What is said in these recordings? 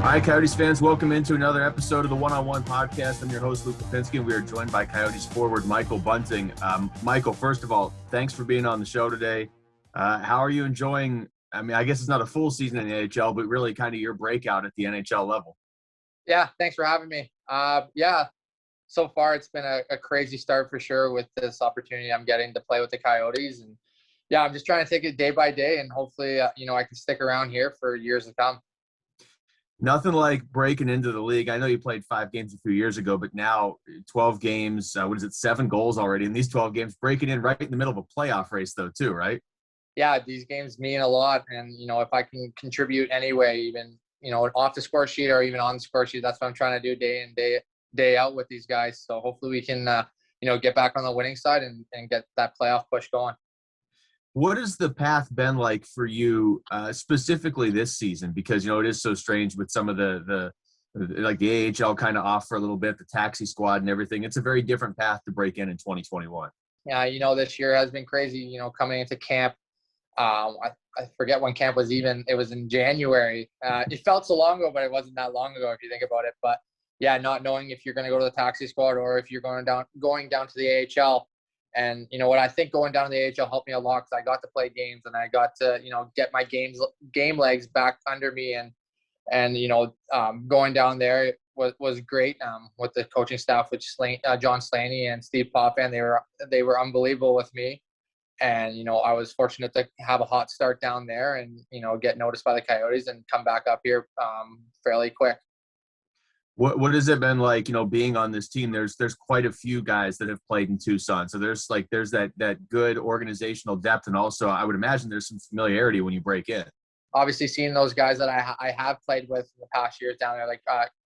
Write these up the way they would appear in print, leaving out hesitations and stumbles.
Hi, Coyotes fans. Welcome into another episode of the One-on-One podcast. I'm your host, Luke Lapinski, and we are joined by Coyotes forward Michael Bunting. Michael, first of all, thanks for being on the show today. How are you enjoying, I guess it's not a full season in the NHL, but really kind of your breakout at the NHL level? Yeah, thanks for having me. So far it's been a crazy start for sure with this opportunity I'm getting to play with the Coyotes. And yeah, I'm just trying to take it day by day, and hopefully, I can stick around here for years to come. Nothing like breaking into the league. I know you played 5 games a few years ago, but now 12 games, 7 goals already in these 12 games, breaking in right in the middle of a playoff race though too, right? Yeah, these games mean a lot. And, if I can contribute anyway, even, off the score sheet or even on the score sheet, that's what I'm trying to do day in, day out with these guys. So hopefully we can, get back on the winning side and get that playoff push going. What has the path been like for you specifically this season? Because, it is so strange with some of the AHL kind of off for a little bit, the taxi squad and everything. It's a very different path to break in 2021. Yeah, this year has been crazy, coming into camp. I forget when camp was even. It was in January. It felt so long ago, but it wasn't that long ago if you think about it. But yeah, not knowing if you're going to go to the taxi squad or if you're going down to the AHL. And what I think going down to the AHL helped me a lot because I got to play games and I got to get my game legs back under me, and going down there was great with the coaching staff, which John Slaney and Steve Poffan. They were unbelievable with me. And, I was fortunate to have a hot start down there and, get noticed by the Coyotes and come back up here fairly quick. What has it been like, being on this team? There's quite a few guys that have played in Tucson. So there's that good organizational depth. And also I would imagine there's some familiarity when you break in. Obviously seeing those guys that I have played with in the past years down there, like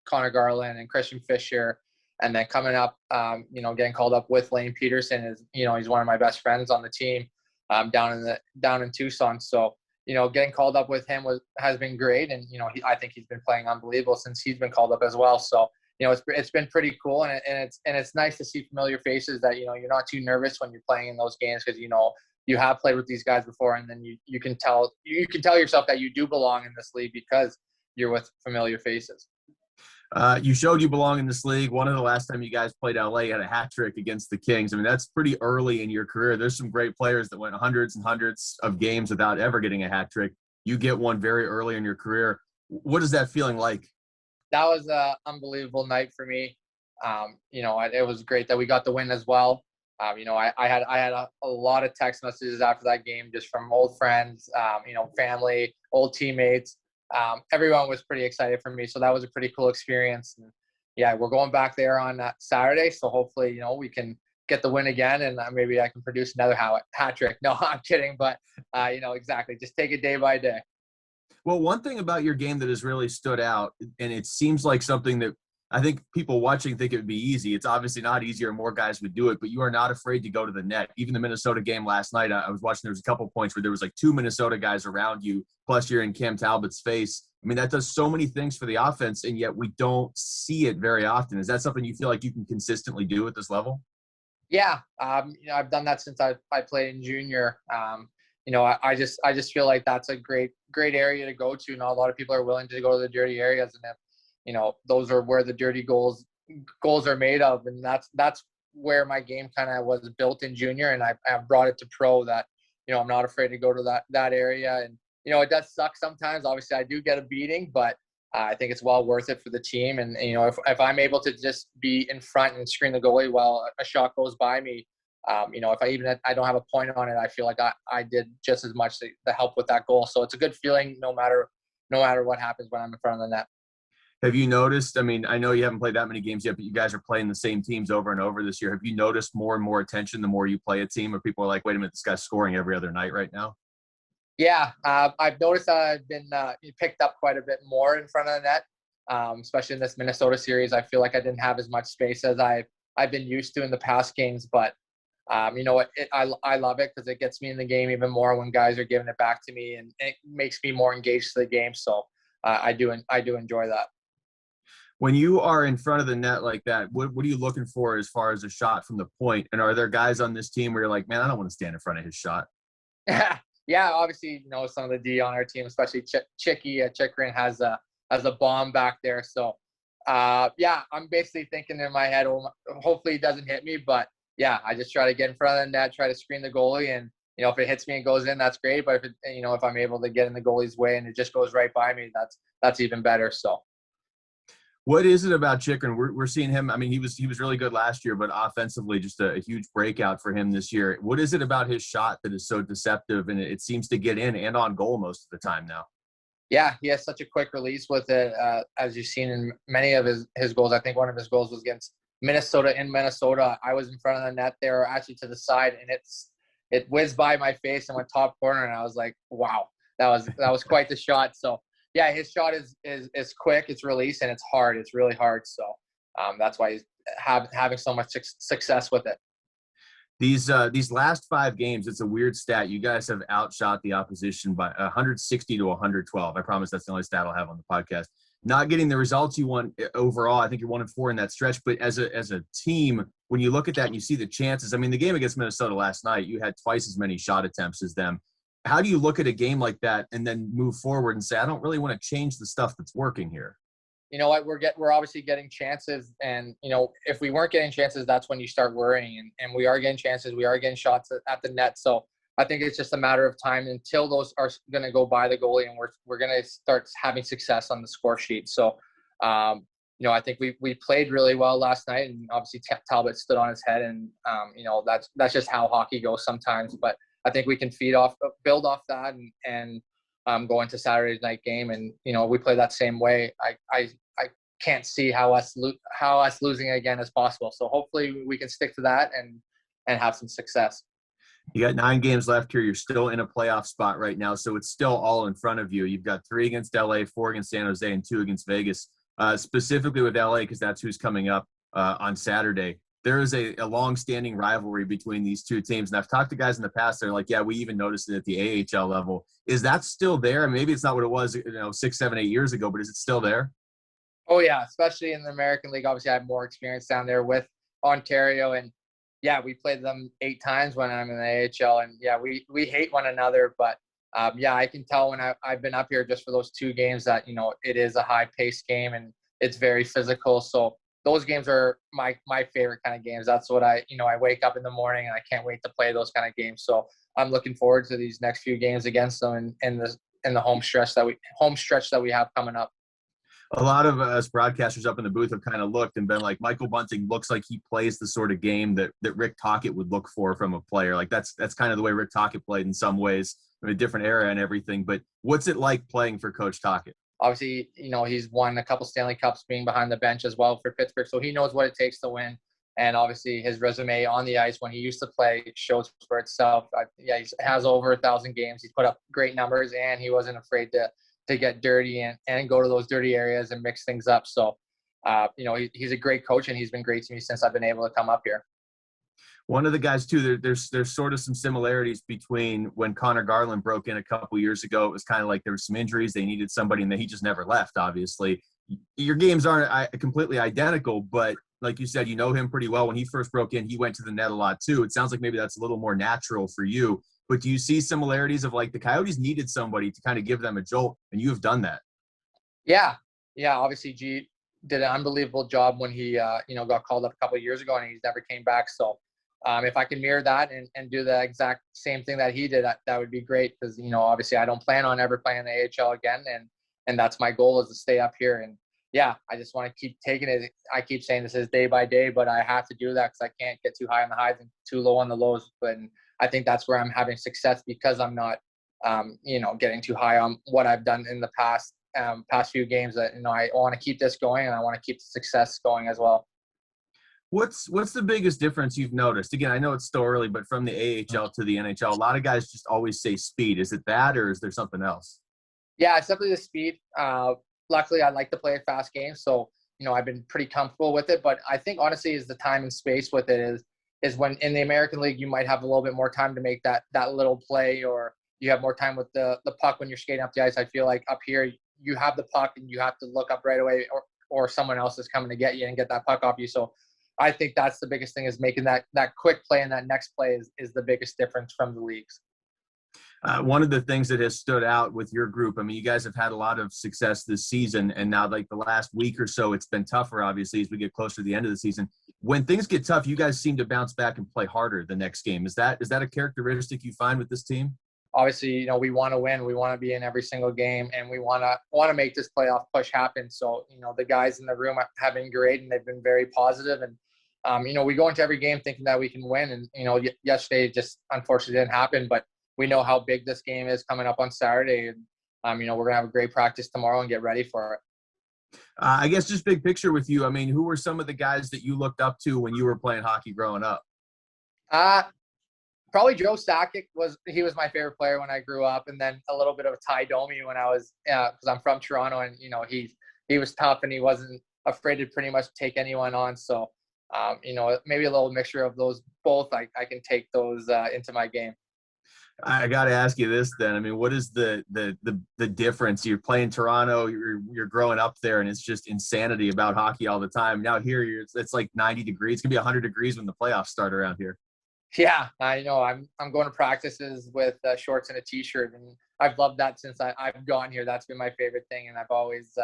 Conor, Garland and Christian Fisher, and then coming up, getting called up with Lane Peterson is, he's one of my best friends on the team down in Tucson. So, getting called up with him has been great. And, I think he's been playing unbelievable since he's been called up as well. So, it's been pretty cool. And it's nice to see familiar faces that, you're not too nervous when you're playing in those games because, you have played with these guys before. And then you can tell yourself that you do belong in this league because you're with familiar faces. You showed you belong in this league. One of the last time you guys played LA had a hat trick against the Kings. That's pretty early in your career. There's some great players that went hundreds and hundreds of games without ever getting a hat trick. You get one very early in your career. What is that feeling like? That was an unbelievable night for me. It was great that we got the win as well. I had a lot of text messages after that game just from old friends, family, old teammates. Everyone was pretty excited for me. So that was a pretty cool experience. And yeah, we're going back there on Saturday. So hopefully, we can get the win again and maybe I can produce another hat trick. No, I'm kidding. But, exactly. Just take it day by day. Well, one thing about your game that has really stood out, and it seems like something that I think people watching think it would be easy. It's obviously not easier. More guys would do it, but you are not afraid to go to the net. Even the Minnesota game last night, I was watching, there was a couple points where there was like 2 Minnesota guys around you, plus you're in Cam Talbot's face. That does so many things for the offense, and yet we don't see it very often. Is that something you feel like you can consistently do at this level? Yeah. I've done that since I played in junior. I just feel like that's a great area to go to. Not a lot of people are willing to go to the dirty areas, and if those are where the dirty goals are made of. And that's where my game kind of was built in junior. And I brought it to pro that, I'm not afraid to go to that area. And, it does suck sometimes. Obviously I do get a beating, but I think it's well worth it for the team. And, if I'm able to just be in front and screen the goalie while a shot goes by me, if I don't have a point on it, I feel like I did just as much to help with that goal. So it's a good feeling no matter what happens when I'm in front of the net. Have you noticed, I know you haven't played that many games yet, but you guys are playing the same teams over and over this year. Have you noticed more and more attention the more you play a team, or people are like, wait a minute, this guy's scoring every other night right now? Yeah, I've noticed that I've been picked up quite a bit more in front of the net, especially in this Minnesota series. I feel like I didn't have as much space as I've been used to in the past games, but I love it because it gets me in the game even more when guys are giving it back to me, and it makes me more engaged to the game. So I do enjoy that. When you are in front of the net like that, what are you looking for as far as a shot from the point? And are there guys on this team where you're like, man, I don't want to stand in front of his shot? Yeah, obviously, some of the D on our team, especially Chicky Chikrin has as a bomb back there. So yeah, I'm basically thinking in my head, well, hopefully it doesn't hit me, but yeah, I just try to get in front of the net, try to screen the goalie, and if it hits me and goes in, that's great. But if I'm able to get in the goalie's way and it just goes right by me, that's even better. So. What is it about Chychrun? We're seeing him. I mean, he was really good last year, but offensively, just a huge breakout for him this year. What is it about his shot that is so deceptive, and it seems to get in and on goal most of the time now? Yeah, he has such a quick release with it, as you've seen in many of his goals. I think one of his goals was against Minnesota in Minnesota. I was in front of the net there, actually to the side, and it whizzed by my face and went top corner, and I was like, wow, that was quite the shot. So yeah, his shot is quick, it's release, and it's hard. It's really hard. So that's why he's having so much success with it. These last 5 games, it's a weird stat. You guys have outshot the opposition by 160 to 112. I promise that's the only stat I'll have on the podcast. Not getting the results you want overall. I think you're 1-4 in that stretch. But as a team, when you look at that and you see the chances, I mean, the game against Minnesota last night, you had twice as many shot attempts as them. How do you look at a game like that and then move forward and say, I don't really want to change the stuff that's working here? You know what, we're obviously getting chances, and if we weren't getting chances, that's when you start worrying, and we are getting chances, we are getting shots at the net. So I think it's just a matter of time until those are going to go by the goalie, and we're going to start having success on the score sheet. So I think we played really well last night, and obviously Talbot stood on his head, and that's just how hockey goes sometimes. But I think we can build off that, and go into Saturday's night game, and we play that same way. I can't see how us losing again is possible. So hopefully we can stick to that and have some success. You got 9 games left here. You're still in a playoff spot right now, so it's still all in front of you. You've got 3 against LA, 4 against San Jose, and 2 against Vegas. Specifically with LA, because that's who's coming up on Saturday. There is a long-standing rivalry between these two teams. And I've talked to guys in the past that are like, yeah, we even noticed it at the AHL level. Is that still there? Maybe it's not what it was 6, 7, 8 years ago, but is it still there? Oh, yeah, especially in the American League. Obviously, I have more experience down there with Ontario. And, yeah, we played them 8 times when I'm in the AHL. And, yeah, we hate one another. But, yeah, I can tell when I've been up here just for those 2 games that, it is a high-paced game and it's very physical. So those games are my favorite kind of games. That's what I wake up in the morning and I can't wait to play those kind of games. So I'm looking forward to these next few games against them in the home stretch that we have coming up. A lot of us broadcasters up in the booth have kind of looked and been like, Michael Bunting looks like he plays the sort of game that Rick Tocchet would look for from a player. Like that's kind of the way Rick Tocchet played in some ways, in a different era and everything. But what's it like playing for Coach Tocchet? Obviously, he's won a couple Stanley Cups being behind the bench as well for Pittsburgh, so he knows what it takes to win. And obviously, his resume on the ice when he used to play shows for itself. He has over 1,000 games. He's put up great numbers, and he wasn't afraid to get dirty and go to those dirty areas and mix things up. So, he's a great coach, and he's been great to me since I've been able to come up here. One of the guys, too, there's sort of some similarities between when Conor Garland broke in a couple years ago. It was kind of like there were some injuries. They needed somebody, and then he just never left, obviously. Your games aren't completely identical, but like you said, you know him pretty well. When he first broke in, he went to the net a lot, too. It sounds like maybe that's a little more natural for you. But do you see similarities of, like, the Coyotes needed somebody to kind of give them a jolt, and you have done that? Yeah. Obviously, G did an unbelievable job when he, got called up a couple of years ago, and he's never came back. So, if I can mirror that and do the exact same thing that he did, that would be great. Because, obviously I don't plan on ever playing the AHL again. And that's my goal, is to stay up here. And yeah, I just want to keep taking it. I keep saying this is day by day, but I have to do that because I can't get too high on the highs and too low on the lows. But I think that's where I'm having success, because I'm not, getting too high on what I've done in the past few games. That, I want to keep this going, and I want to keep the success going as well. What's the biggest difference you've noticed? Again, I know it's still early, but from the AHL to the NHL, a lot of guys just always say speed. Is it that, or is there something else? Yeah, it's definitely the speed. Luckily, I like to play a fast game, so I've been pretty comfortable with it. But I think honestly, is the time and space with it is when in the American League you might have a little bit more time to make that little play, or you have more time with the puck when you're skating up the ice. I feel like up here you have the puck and you have to look up right away, or someone else is coming to get you and get that puck off you. So I think that's the biggest thing, is making that quick play, and that next play is the biggest difference from the leagues. One of the things that has stood out with your group, I mean, you guys have had a lot of success this season, and now like the last week or so, it's been tougher, obviously, as we get closer to the end of the season. When things get tough, you guys seem to bounce back and play harder the next game. Is that a characteristic you find with this team? Obviously, we want to win. We want to be in every single game, and we want to make this playoff push happen. So, the guys in the room have been great, and they've been very positive. And we go into every game thinking that we can win. And yesterday just unfortunately didn't happen, but we know how big this game is coming up on Saturday. And we're gonna have a great practice tomorrow and get ready for it. I guess just big picture with you. I mean, who were some of the guys that you looked up to when you were playing hockey growing up? Probably Joe Sakic was my favorite player when I grew up, and then a little bit of Ty Domi when I was because I'm from Toronto, and he was tough and he wasn't afraid to pretty much take anyone on. So maybe a little mixture of those both. I can take those into my game. I got to ask you this then. I mean, what is the difference? You're playing Toronto, you're growing up there, and it's just insanity about hockey all the time. Now here, it's like 90 degrees. It's gonna be 100 degrees when the playoffs start around here. Yeah, I know. I'm going to practices with shorts and a t-shirt, and I've loved that since I've gotten here. That's been my favorite thing, and I've always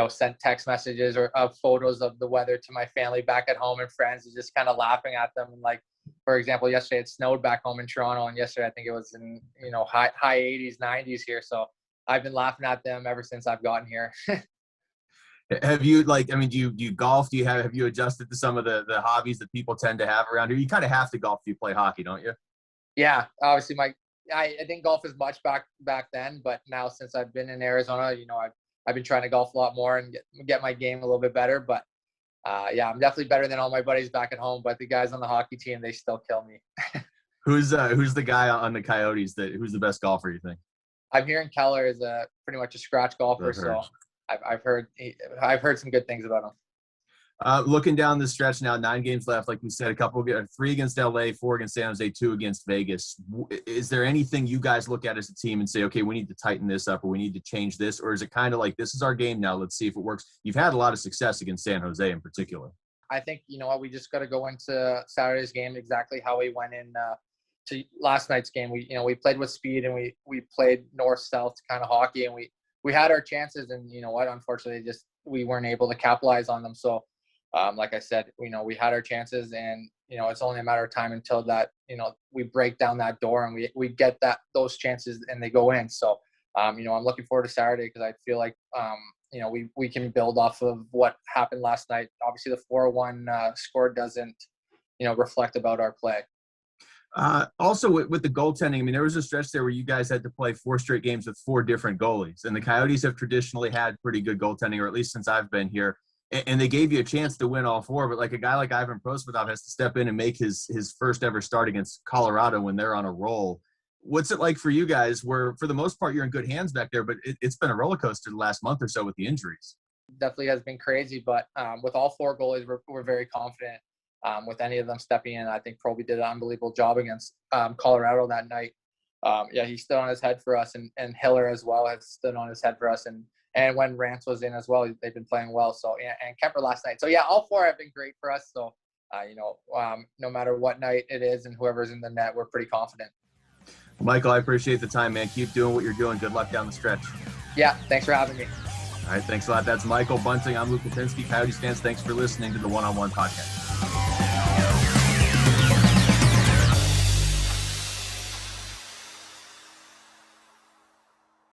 sent text messages or photos of the weather to my family back at home and friends, and just kind of laughing at them. And like, for example, yesterday it snowed back home in Toronto, and yesterday I think it was in high 80s, 90s here. So I've been laughing at them ever since I've gotten here. Have you do you golf? Have you adjusted to some of the hobbies that people tend to have around here? You kind of have to golf if you play hockey, don't you? Yeah, obviously I didn't golf as much back then, but now since I've been in Arizona, I've been trying to golf a lot more and get my game a little bit better. But yeah, I'm definitely better than all my buddies back at home. But the guys on the hockey team, they still kill me. Who's the guy on the Coyotes who's the best golfer, you think? I'm hearing Keller is pretty much a scratch golfer, so I've heard some good things about him. Looking down the stretch now, 9 games left. Like we said, 3 against LA, 4 against San Jose, 2 against Vegas. Is there anything you guys look at as a team and say, okay, we need to tighten this up or we need to change this? Or is it kind of like, this is our game now, let's see if it works? You've had a lot of success against San Jose in particular. I think, we just got to go into Saturday's game exactly how we went in to last night's game. We played with speed, and we played north-south kind of hockey, and we had our chances, and unfortunately just we weren't able to capitalize on them. So like I said, we had our chances, and it's only a matter of time until that we break down that door and we get those chances and they go in. So I'm looking forward to Saturday because I feel like we can build off of what happened last night. Obviously the 4-1 score doesn't reflect about our play. Also with the goaltending, I mean, there was a stretch there where you guys had to play 4 straight games with 4 different goalies, and the Coyotes have traditionally had pretty good goaltending, or at least since I've been here, and they gave you a chance to win all 4, but like a guy like Ivan Prosvetov has to step in and make his first ever start against Colorado when they're on a roll. What's it like for you guys, where for the most part you're in good hands back there, but it's been a roller coaster the last month or so with the injuries? Definitely has been crazy, but with all 4 goalies, we're very confident. With any of them stepping in, I think Proby did an unbelievable job against Colorado that night. Yeah, he stood on his head for us, and Hiller as well has stood on his head for us. And when Rance was in as well, they've been playing well. So, and Kemper last night. So, yeah, all 4 have been great for us. So, no matter what night it is and whoever's in the net, we're pretty confident. Michael, I appreciate the time, man. Keep doing what you're doing. Good luck down the stretch. Yeah, thanks for having me. All right, thanks a lot. That's Michael Bunting. I'm Luke Lapinski. Coyotes fans, thanks for listening to the One-on-One podcast.